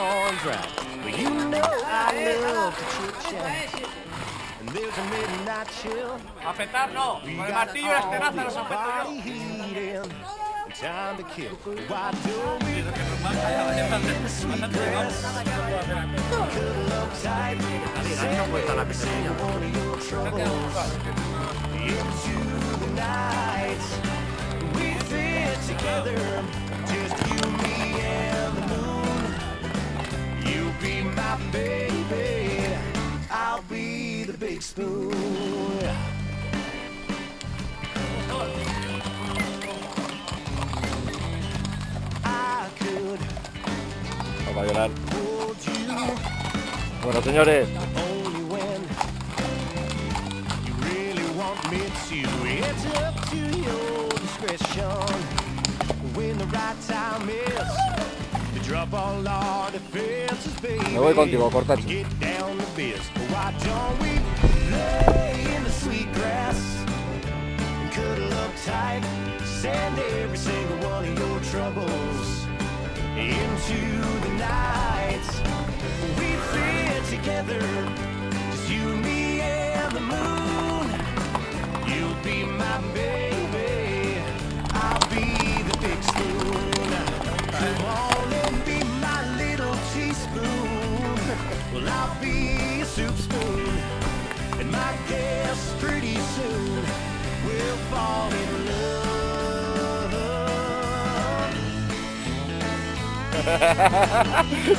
horns right. But you know I love to chit-chat. And there's a midnight chill. Afetar no, con el martillo y las tenazas los afeto yo. Time to kill. Why don't we in the sweet grass? Cuddle up tight. Send every single one of your troubles into the night. We fit together, just you, me, and the moon. You be my baby, I'll be the big spoon. Vamos a llorar. Bueno, señores. Me voy contigo, Cortacho. Send every single one of your troubles into the night. We fit together, just you, me, and the moon. You'll be my baby, I'll be the big spoon. Come on and be my little teaspoon. Well, I'll be a soup spoon, and my guess pretty soon we'll fall in love.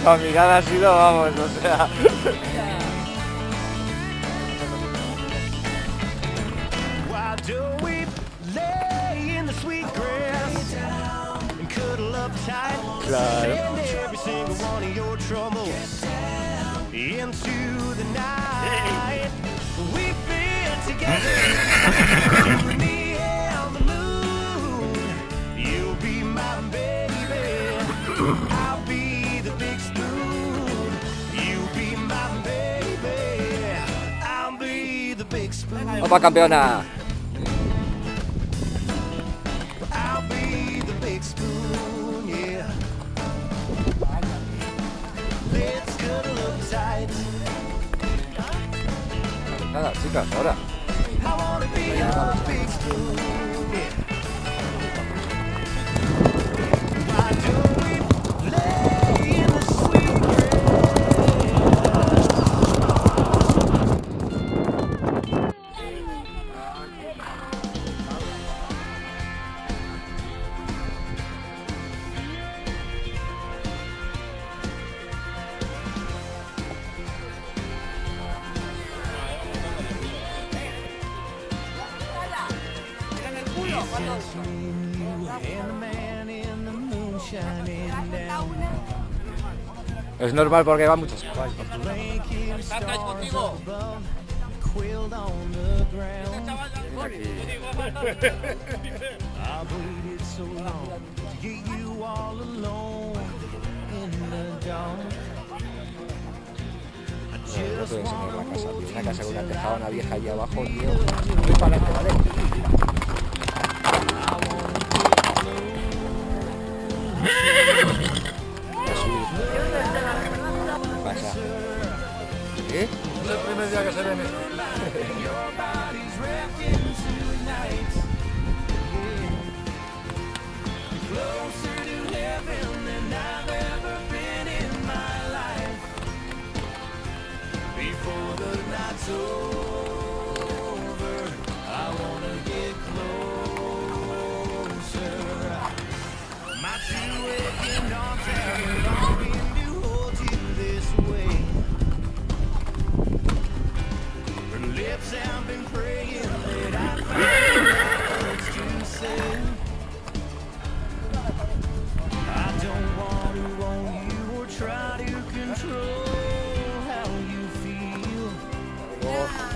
La mirada ha sido, vamos, o sea. Why don't we lay in the sweet grass and cuddle up tight? Claro. Send every single one of your troubles into the night. We fit together, you and me and the moon. You'll be my baby, I'll be the big spoon. You be my baby, I'll be the big spoon. ¡Opa, campeona! I'll be the big spoon, yeah. Let's cuddle up tight. Nada, chicas, ahora. I wanna be a big spoon, yeah. Why don't we lay in the sweet Es normal porque van muchos caballos. ¿Estáis contigo? No te voy a enseñar la casa, tío. Una casa con una tejada vieja allí abajo, tío. Voy para adelante, ¿vale? ¿Qué pasa? ¿Qué? Es el primer día que se ven esto.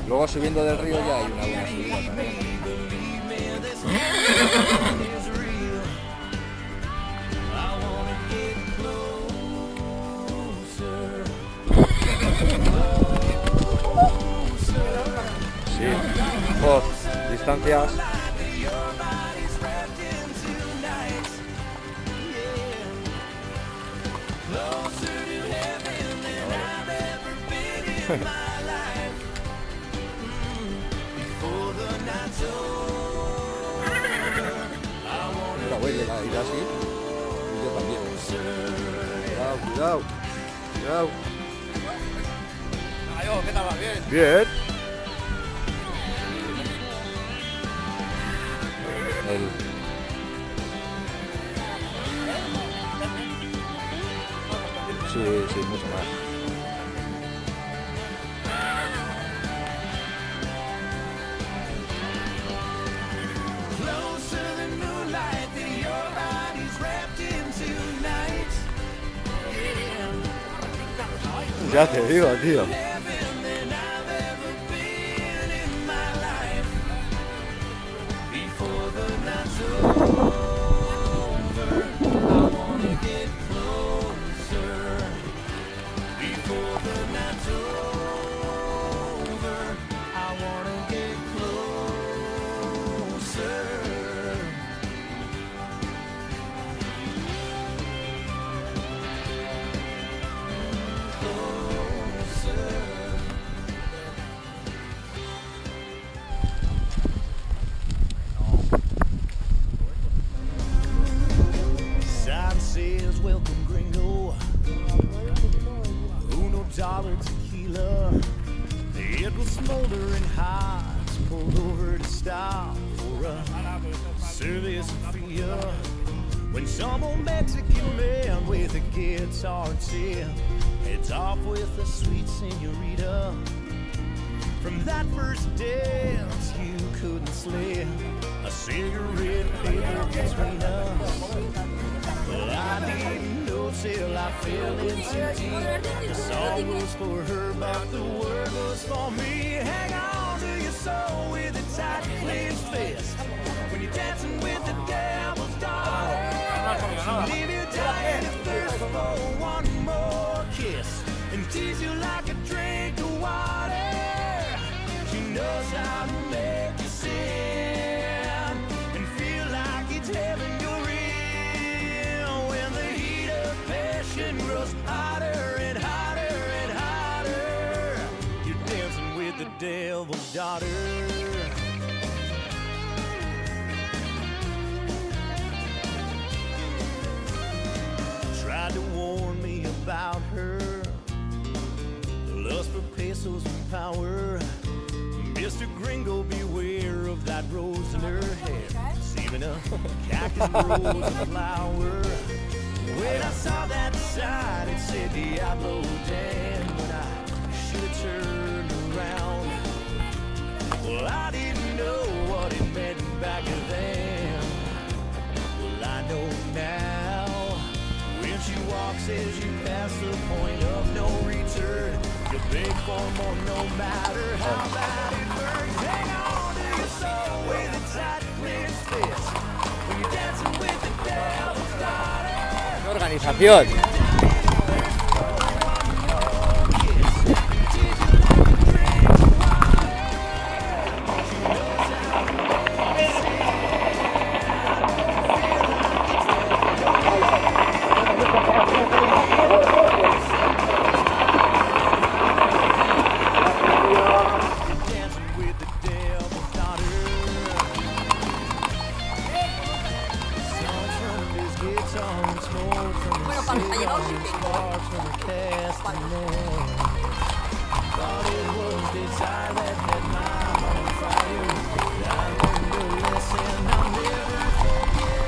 Luego subiendo del río ya hay una buena subida también. Sí, por distancias. Mira, güey, que la irá así. Y yo también. Cuidado, cuidado. Cuidado. Adiós, ¿qué tal? ¿Va bien? Bien. El... Sí, mucho más. Closer than moonlight that your body's wrapped in tonight. Ya te digo, tío. Heaven than I've ever been in my life. Before the night's over, I wanna get closer. Before the night's over, I wanna get closer. Sign says welcome gringo, Uno dollar tequila. It was smoldering hot, pulled over to stop for a service fee. When some old Mexican man with a guitar tip heads off with a sweet senorita. From that first dance you couldn't slip a cigarette paper between us. Well, I didn't know till I fell in too deep. The song was for her, but the word was for me. Hang on to your soul with a tight clenched fist. When you're dancing with the devil's daughter, she'll leave you dying of thirst for one more kiss and tease you like a drink of water. She knows how to make you sin and feel like it's heaven you're in. When the heat of passion grows hotter and hotter and hotter, you're dancing with the devil's daughter. Tried to warn me about her, the lust for pesos and power. Mr. Gringo, beware of that rose in her hair, saving a cactus rose and flower. When I saw that sign, it said Diablo Dan, but I should have turned around. Well, I didn't know what it meant back then. Well, I know now. When she walks as you pass the point of no return, you beg for more no matter how bad it burns. Hang on to your soul with a tight clenched fist. When you're dancing with the devil's daughter. Organización. Dancing with the devil's daughter. Sun turned his guitar and smoke from his cigar and sparks from a castanet. Thought it was desire that set my heart on fire. I learned a lesson I'll never forget.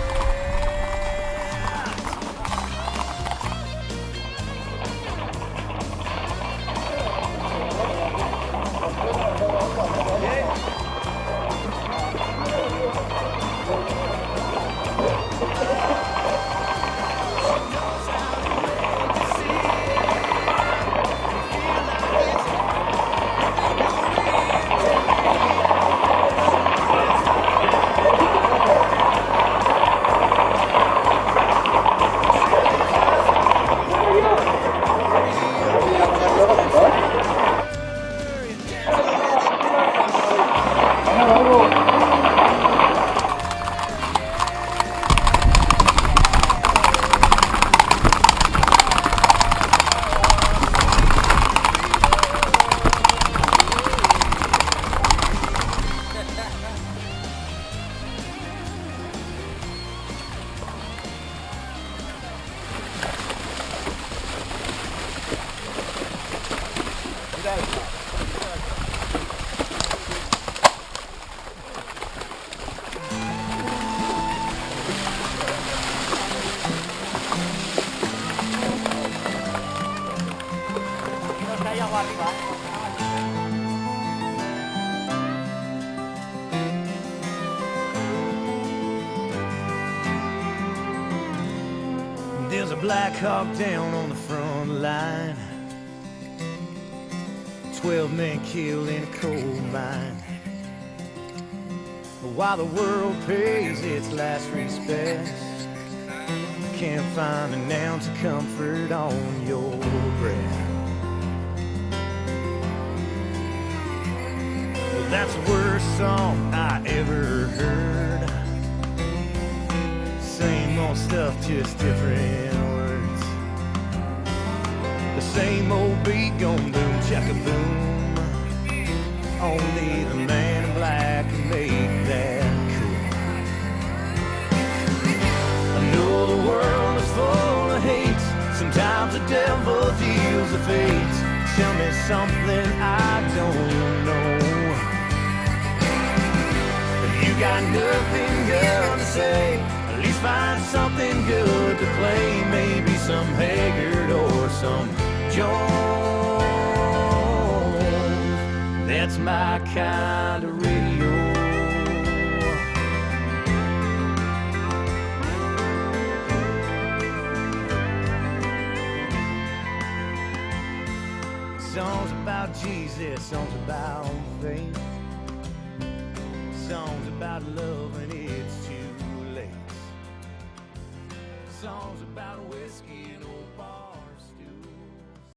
There's a Black Hawk down on the front line. 12 men killed in a coal mine. While the world pays its last respects, can't find an ounce of comfort on your breath. Well, that's the worst song I ever heard. Same old stuff, just different words. The same old beat gon' boom, chaka-boom. Only the man in black can make that cool. I know the world is full of hate. Sometimes the devil deals the fates. Tell me something I don't know. If you got nothing good to say, at least find something good to play. Maybe some Haggard or some Jones. That's my kind of radio. Songs about Jesus, songs about faith, songs about love and it's too late. Songs about whiskey and old